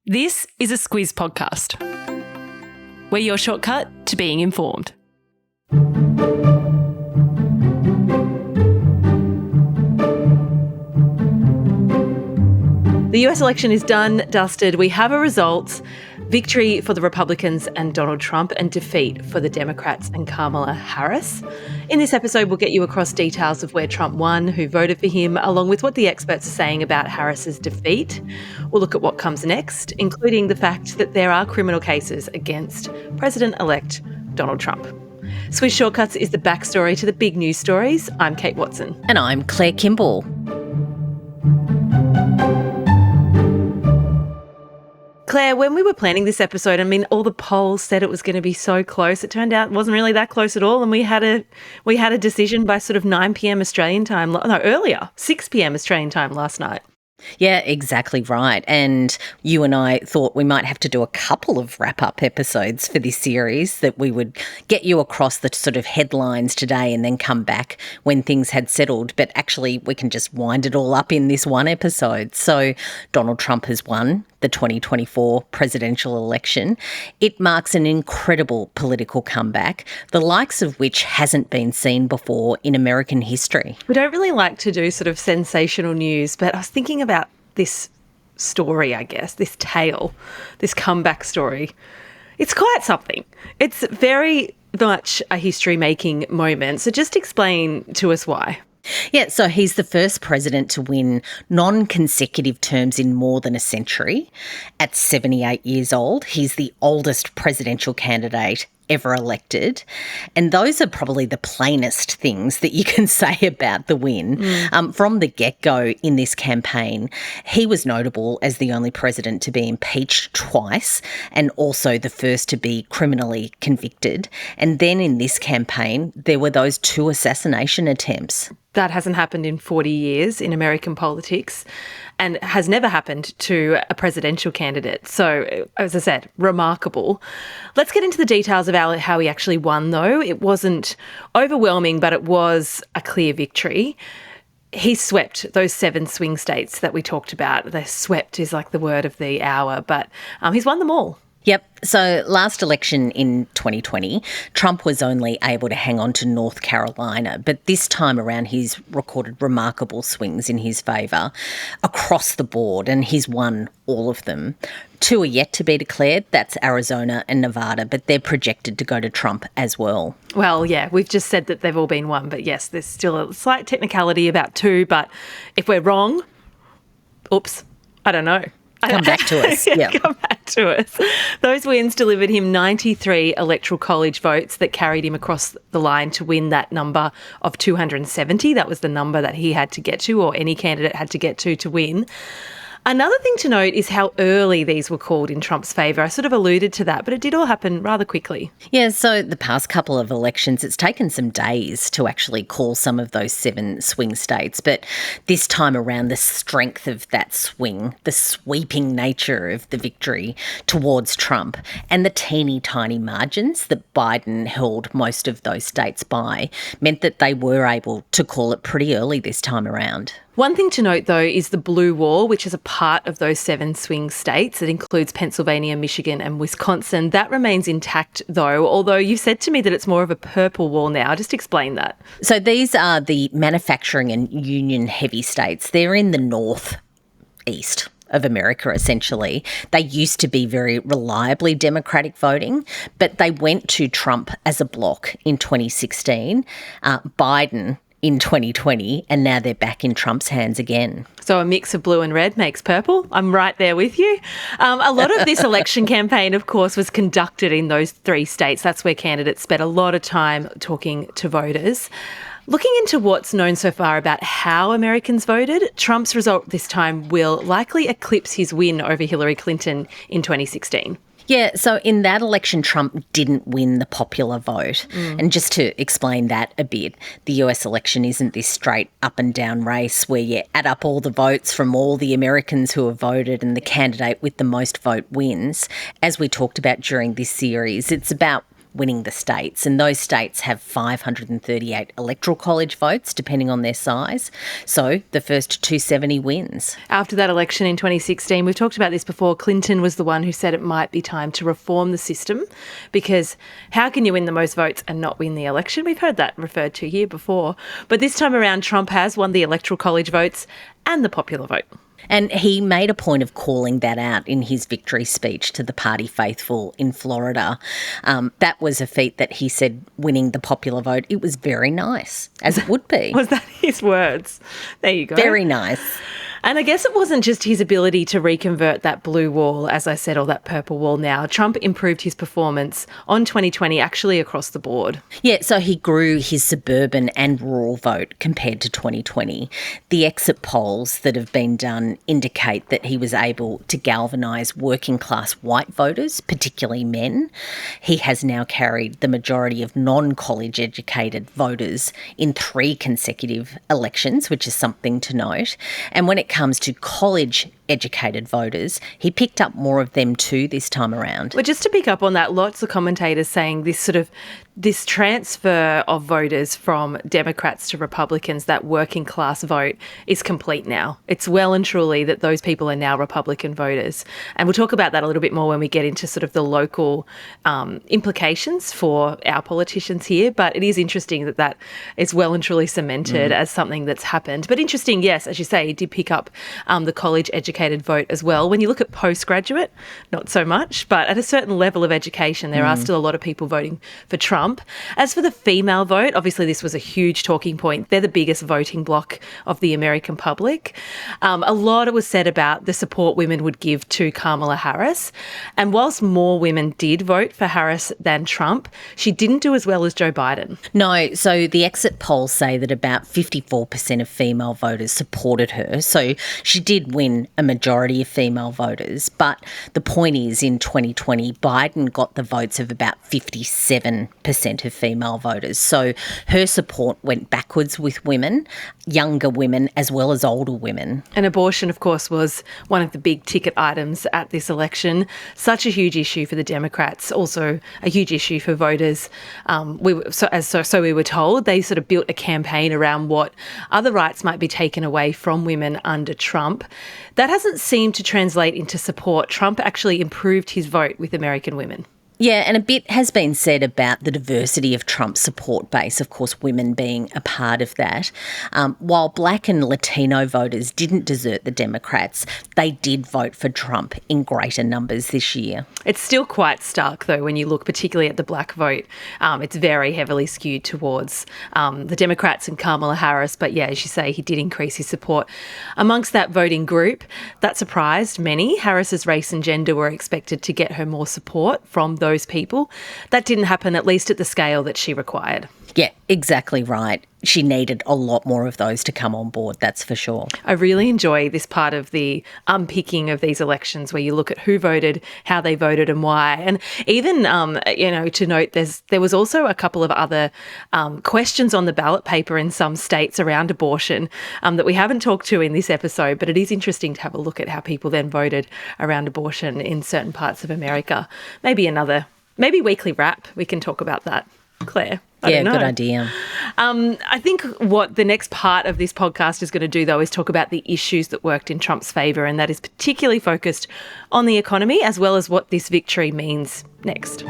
This is a Squiz podcast. We're your shortcut to being informed. The US election is done, dusted. We have a result. Victory for the Republicans and Donald Trump, and defeat for the Democrats and Kamala Harris. In this episode, we'll get you across details of where Trump won, who voted for him, along with what the experts are saying about Harris's defeat. We'll look at what comes next, including the fact that there are criminal cases against President-elect Donald Trump. Squiz Shortcuts is the backstory to the big news stories. I'm Kate Watson. And I'm Claire Kimball. Claire, when we were planning this episode, all the polls said it was going to be so close. It turned out it wasn't really that close at all, and we had a decision by sort of 9 p.m. Australian time. No, earlier, 6 p.m. Australian time last night. Yeah, exactly right. And you and I thought we might have to do a couple of wrap-up episodes for this series, that we would get you across the sort of headlines today and then come back when things had settled. But actually, we can just wind it all up in this one episode. So Donald Trump has won the 2024 presidential election. It marks an incredible political comeback, the likes of which hasn't been seen before in American history. We don't really like to do sort of sensational news, but I was thinking about this story, I guess, this tale, this comeback story. It's quite something. It's very much a history-making moment. So just explain to us why. Yeah, so he's the first president to win non-consecutive terms in more than a century. At 78 years old, he's the oldest presidential candidate ever elected. And those are probably the plainest things that you can say about the win. From the get-go in this campaign, he was notable as the only president to be impeached twice, and also the first to be criminally convicted. And then in this campaign, there were those 2 assassination attempts. That hasn't happened in 40 years in American politics, and has never happened to a presidential candidate. So, as I said, remarkable. Let's get into the details of how he actually won, though. It wasn't overwhelming, but it was a clear victory. He swept those 7 swing states that we talked about. The swept is like the word of the hour, but he's won them all. Yep. So last election in 2020, Trump was only able to hang on to North Carolina, but this time around he's recorded remarkable swings in his favour across the board, and he's won all of them. 2 are yet to be declared. That's Arizona and Nevada, but they're projected to go to Trump as well. Well, yeah, we've just said that they've all been won, but yes, there's still a slight technicality about 2, but if we're wrong, oops, I don't know. Come back to us. Yeah, come back to us. Those wins delivered him 93 electoral college votes that carried him across the line to win that number of 270. That was the number that he had to get to, or any candidate had to get to win. Another thing to note is how early these were called in Trump's favour. I sort of alluded to that, but it did all happen rather quickly. Yeah, so the past couple of elections, it's taken some days to actually call some of those 7 swing states. But this time around, the strength of that swing, the sweeping nature of the victory towards Trump, and the teeny tiny margins that Biden held most of those states by, meant that they were able to call it pretty early this time around. One thing to note, though, is the blue wall, which is a part of those 7 swing states. It includes Pennsylvania, Michigan and Wisconsin. That remains intact, though, although you've said to me that it's more of a purple wall now. Just explain that. So these are the manufacturing and union-heavy states. They're in the northeast of America, essentially. They used to be very reliably Democratic voting, but they went to Trump as a bloc in 2016. Biden in 2020, and now they're back in Trump's hands again. So a mix of blue and red makes purple. I'm right there with you. A lot of this election campaign, of course, was conducted in those 3 states. That's where candidates spent a lot of time talking to voters. Looking into what's known so far about how Americans voted, Trump's result this time will likely eclipse his win over Hillary Clinton in 2016. Yeah, so in that election, Trump didn't win the popular vote. And just to explain that a bit, the US election isn't this straight up and down race where you add up all the votes from all the Americans who have voted and the candidate with the most vote wins. As we talked about during this series, it's about winning the states. And those states have 538 electoral college votes, depending on their size. So the first 270 wins. After that election in 2016, we've talked about this before, Clinton was the one who said it might be time to reform the system, because how can you win the most votes and not win the election? We've heard that referred to here before. But this time around, Trump has won the electoral college votes and the popular vote. And he made a point of calling that out in his victory speech to the party faithful in Florida. That was a feat that he said, winning the popular vote, it was very nice, as it would be. Was that his words? There you go. Very nice. And I guess it wasn't just his ability to reconvert that blue wall, as I said, or that purple wall now. Trump improved his performance on 2020 actually across the board. Yeah, so he grew his suburban and rural vote compared to 2020. The exit polls that have been done indicate that he was able to galvanise working class white voters, particularly men. He has now carried the majority of non-college educated voters in 3 consecutive elections, which is something to note. And when it comes to college educated voters, he picked up more of them too this time around. But just to pick up on that, lots of commentators saying this transfer of voters from Democrats to Republicans, that working class vote, is complete now. It's well and truly that those people are now Republican voters. And we'll talk about that a little bit more when we get into sort of the local implications for our politicians here. But it is interesting that is well and truly cemented as something that's happened. But interesting, yes, as you say, he did pick up the college educated vote as well. When you look at postgraduate, not so much, but at a certain level of education, there are still a lot of people voting for Trump. As for the female vote, obviously this was a huge talking point. They're the biggest voting bloc of the American public. A lot was said about the support women would give to Kamala Harris. And whilst more women did vote for Harris than Trump, she didn't do as well as Joe Biden. No, so the exit polls say that about 54% of female voters supported her. So she did win a majority of female voters. But the point is, in 2020, Biden got the votes of about 57% of female voters. So her support went backwards with women, younger women as well as older women. And abortion, of course, was one of the big ticket items at this election. Such a huge issue for the Democrats, also a huge issue for voters. We were told. They sort of built a campaign around what other rights might be taken away from women under Trump. That hasn't seemed to translate into support. Trump actually improved his vote with American women. Yeah, and a bit has been said about the diversity of Trump's support base, of course, women being a part of that. While Black and Latino voters didn't desert the Democrats, they did vote for Trump in greater numbers this year. It's still quite stark, though, when you look particularly at the Black vote. It's very heavily skewed towards the Democrats and Kamala Harris. But yeah, as you say, he did increase his support amongst that voting group. That surprised many. Harris's race and gender were expected to get her more support from those people. That didn't happen, at least at the scale that she required. Yeah, exactly right. She needed a lot more of those to come on board, that's for sure. I really enjoy this part of the unpicking of these elections where you look at who voted, how they voted and why. And even, to note, there was also a couple of other questions on the ballot paper in some states around abortion that we haven't talked to in this episode, but it is interesting to have a look at how people then voted around abortion in certain parts of America. Maybe weekly wrap, we can talk about that. Claire? Yeah, good idea. I think what the next part of this podcast is going to do, though, is talk about the issues that worked in Trump's favour, and that is particularly focused on the economy as well as what this victory means next.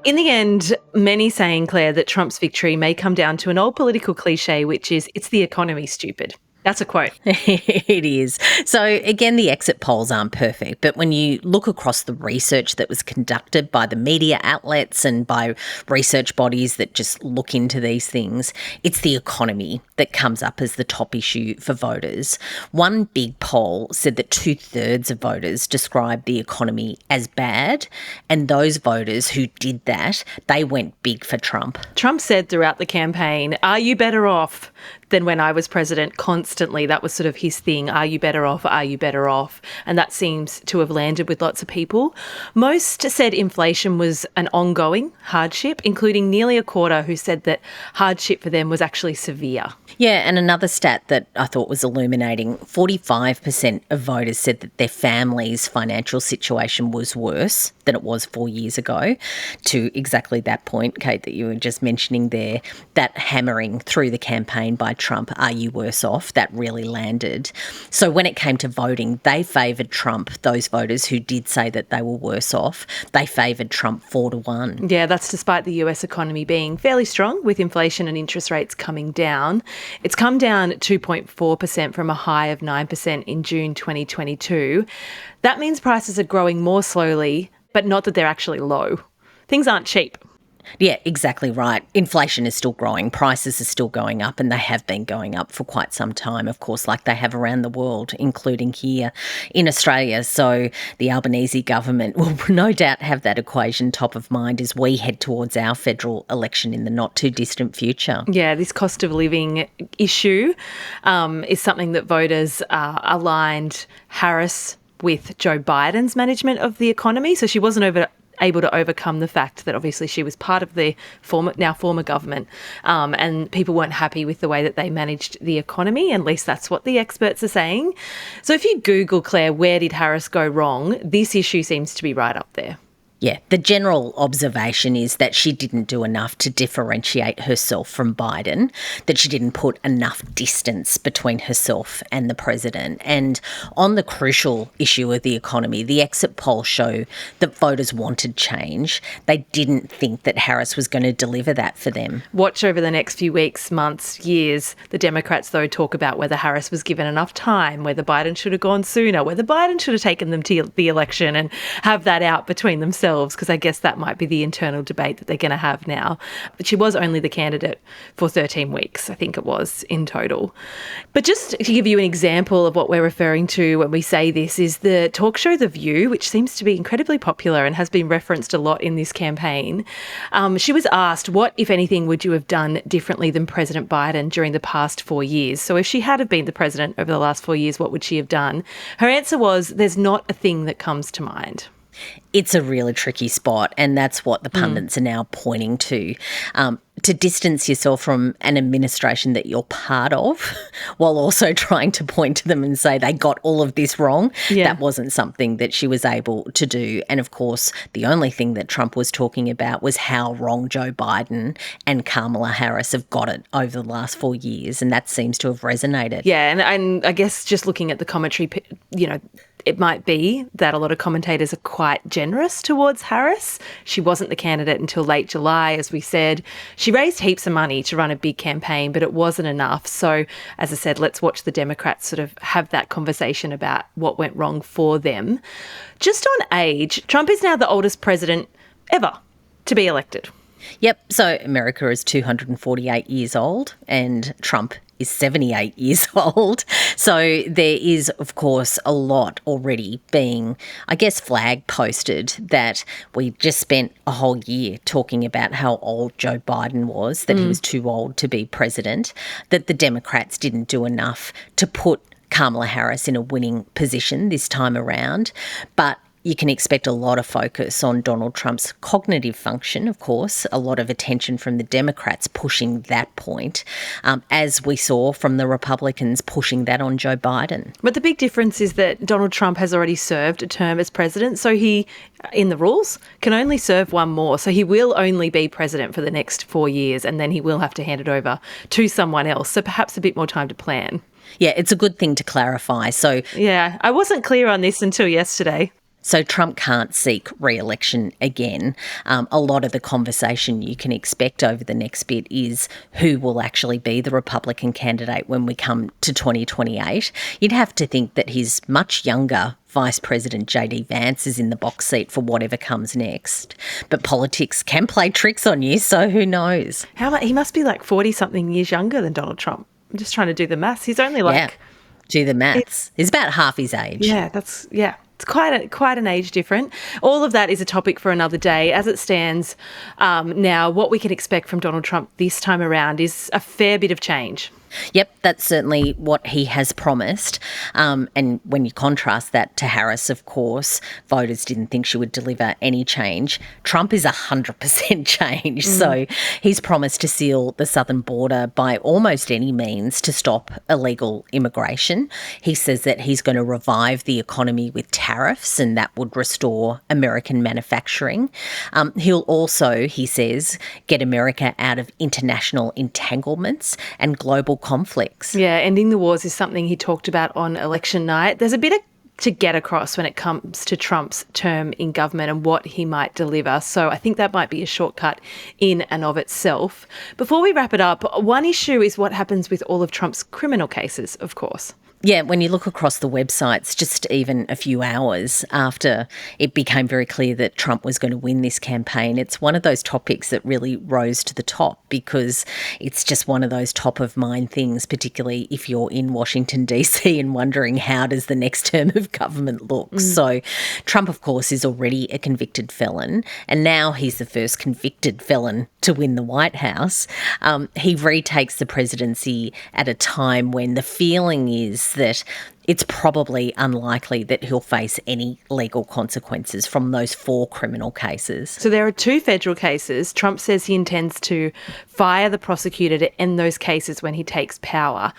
In the end, many saying, Claire, that Trump's victory may come down to an old political cliche, which is, it's the economy, stupid. That's a quote. It is. So again, the exit polls aren't perfect, but when you look across the research that was conducted by the media outlets and by research bodies that just look into these things, it's the economy that comes up as the top issue for voters. One big poll said that 2/3 of voters described the economy as bad, and those voters who did that, they went big for Trump. Trump said throughout the campaign, "Are you better off than when I was president. Constantly, that was sort of his thing. Are you better off? Are you better off? And that seems to have landed with lots of people. Most said inflation was an ongoing hardship, including nearly a quarter who said that hardship for them was actually severe. Yeah, and another stat that I thought was illuminating, 45% of voters said that their family's financial situation was worse than it was 4 years ago. To exactly that point, Kate, that you were just mentioning there, that hammering through the campaign by Trump, are you worse off, that really landed. So when it came to voting, they favoured Trump, those voters who did say that they were worse off. They favoured Trump 4-1. Yeah, that's despite the US economy being fairly strong with inflation and interest rates coming down. It's come down 2.4% from a high of 9% in June 2022. That means prices are growing more slowly, but not that they're actually low. Things aren't cheap. Yeah, exactly right. Inflation is still growing. Prices are still going up, and they have been going up for quite some time, of course, like they have around the world, including here in Australia. So the Albanese government will no doubt have that equation top of mind as we head towards our federal election in the not too distant future. Yeah, this cost of living issue is something that voters aligned Harris with Joe Biden's management of the economy. So she wasn't able to overcome the fact that obviously she was part of the former government, and people weren't happy with the way that they managed the economy. At least that's what the experts are saying. So if you Google, Claire, where did Harris go wrong, this issue seems to be right up there. Yeah, the general observation is that she didn't do enough to differentiate herself from Biden, that she didn't put enough distance between herself and the president. And on the crucial issue of the economy, the exit polls show that voters wanted change. They didn't think that Harris was going to deliver that for them. Watch over the next few weeks, months, years. The Democrats, though, talk about whether Harris was given enough time, whether Biden should have gone sooner, whether Biden should have taken them to the election and have that out between themselves, because I guess that might be the internal debate that they're going to have now. But she was only the candidate for 13 weeks, I think it was, in total. But just to give you an example of what we're referring to when we say this is the talk show The View, which seems to be incredibly popular and has been referenced a lot in this campaign. She was asked, what, if anything, would you have done differently than President Biden during the past 4 years? So if she had have been the president over the last 4 years, what would she have done? Her answer was, there's not a thing that comes to mind. It's a really tricky spot, and that's what the pundits are now pointing to distance yourself from an administration that you're part of while also trying to point to them and say they got all of this wrong. Yeah. That wasn't something that she was able to do. And, of course, the only thing that Trump was talking about was how wrong Joe Biden and Kamala Harris have got it over the last 4 years, and that seems to have resonated. Yeah, and I guess just looking at the commentary, it might be that a lot of commentators are quite generous towards Harris. She wasn't the candidate until late July, as we said. She raised heaps of money to run a big campaign, but it wasn't enough. So, as I said, let's watch the Democrats sort of have that conversation about what went wrong for them. Just on age, Trump is now the oldest president ever to be elected. Yep, so America is 248 years old and Trump is 78 years old. So there is, of course, a lot already being, I guess, flag posted that we just spent a whole year talking about how old Joe Biden was, that he was too old to be president, that the Democrats didn't do enough to put Kamala Harris in a winning position this time around. But you can expect a lot of focus on Donald Trump's cognitive function, of course, a lot of attention from the Democrats pushing that point, as we saw from the Republicans pushing that on Joe Biden. But the big difference is that Donald Trump has already served a term as president, so he, in the rules, can only serve one more. So he will only be president for the next 4 years, and then he will have to hand it over to someone else. So perhaps a bit more time to plan. Yeah, it's a good thing to clarify. So yeah, I wasn't clear on this until yesterday. So Trump can't seek re-election again. A lot of the conversation you can expect over the next bit is who will actually be the Republican candidate when we come to 2028. You'd have to think that his much younger Vice President J.D. Vance is in the box seat for whatever comes next. But politics can play tricks on you, so who knows? He must be like 40-something years younger than Donald Trump. I'm just trying to do the maths. He's only like... Yeah, do the maths. He's about half his age. Yeah, it's quite an age different. All of that is a topic for another day. As it stands now, what we can expect from Donald Trump this time around is a fair bit of change. Yep, that's certainly what he has promised. And when you contrast that to Harris, of course, voters didn't think she would deliver any change. Trump is 100% change. So he's promised to seal the southern border by almost any means to stop illegal immigration. He says that he's going to revive the economy with tariffs, and that would restore American manufacturing. He'll also, he says, get America out of international entanglements and global conflicts. Yeah, ending the wars is something he talked about on election night. There's a bit to get across when it comes to Trump's term in government and what he might deliver. So I think that might be a shortcut in and of itself. Before we wrap it up, one issue is what happens with all of Trump's criminal cases, of course. Yeah, when you look across the websites, just even a few hours after it became very clear that Trump was going to win this campaign, it's one of those topics that really rose to the top because it's just one of those top of mind things, particularly if you're in Washington, D.C. and wondering how does the next term of government look. So Trump, of course, is already a convicted felon, and now he's the first convicted felon to win the White House. He retakes the presidency at a time when the feeling is that it's probably unlikely that he'll face any legal consequences from those 4 criminal cases. So there are 2 federal cases. Trump says he intends to fire the prosecutor to end those cases when he takes power.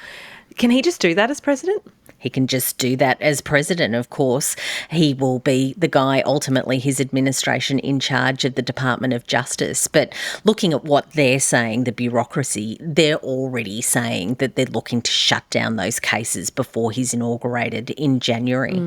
Can he just do that as president? He can just do that as president, of course. He will be the guy, ultimately, his administration in charge of the Department of Justice. But looking at what they're saying, the bureaucracy, they're already saying that they're looking to shut down those cases before he's inaugurated in January.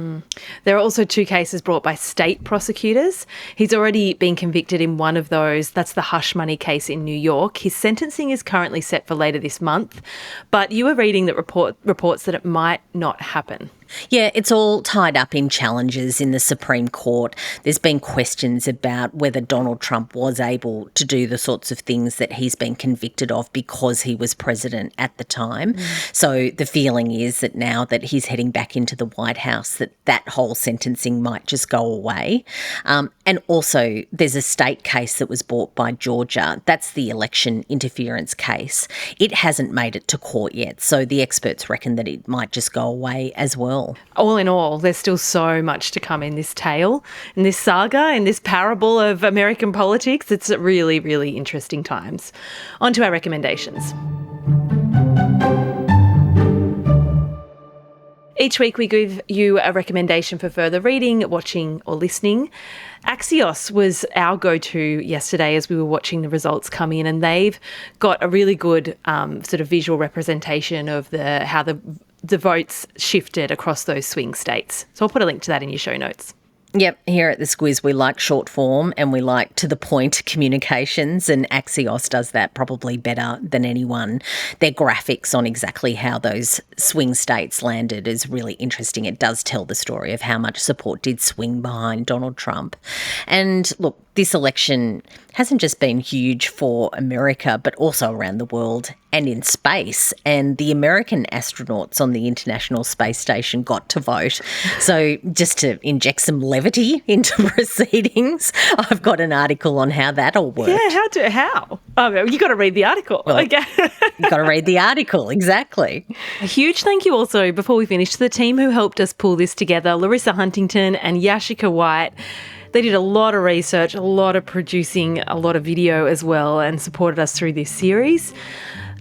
There are also 2 cases brought by state prosecutors. He's already been convicted in one of those. That's the hush money case in New York. His sentencing is currently set for later this month. But you were reading that reports that it might not happen. Yeah, it's all tied up in challenges in the Supreme Court. There's been questions about whether Donald Trump was able to do the sorts of things that he's been convicted of because he was president at the time. So the feeling is that now that he's heading back into the White House, that whole sentencing might just go away. And also there's a state case that was brought by Georgia. That's the election interference case. It hasn't made it to court yet. So the experts reckon that it might just go away as well. All in all, there's still so much to come in this tale, in this saga, in this parable of American politics. It's really, really interesting times. On to our recommendations. Each week we give you a recommendation for further reading, watching or listening. Axios was our go-to yesterday as we were watching the results come in, and they've got a really good sort of visual representation of how the votes shifted across those swing states. So I'll put a link to that in your show notes. Yep, here at the Squiz we like short form and we like to-the-point communications, and Axios does that probably better than anyone. Their graphics on exactly how those swing states landed is really interesting. It does tell the story of how much support did swing behind Donald Trump. And look, this election hasn't just been huge for America, but also around the world and in space. And the American astronauts on the International Space Station got to vote. So just to inject some levity into proceedings, I've got an article on how that all worked. Yeah, how? Oh, you got to read the article. Well, okay. You've got to read the article, exactly. A huge thank you also, before we finish, to the team who helped us pull this together, Larissa Huntington and Yashika White. They did a lot of research, a lot of producing, a lot of video as well, and supported us through this series.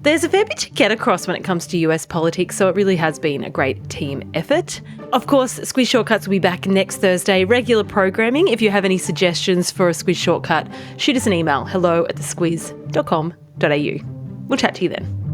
There's a fair bit to get across when it comes to US politics, so it really has been a great team effort. Of course, Squiz Shortcuts will be back next Thursday, regular programming. If you have any suggestions for a Squiz Shortcut, shoot us an email, hello@thesquiz.com.au. We'll chat to you then.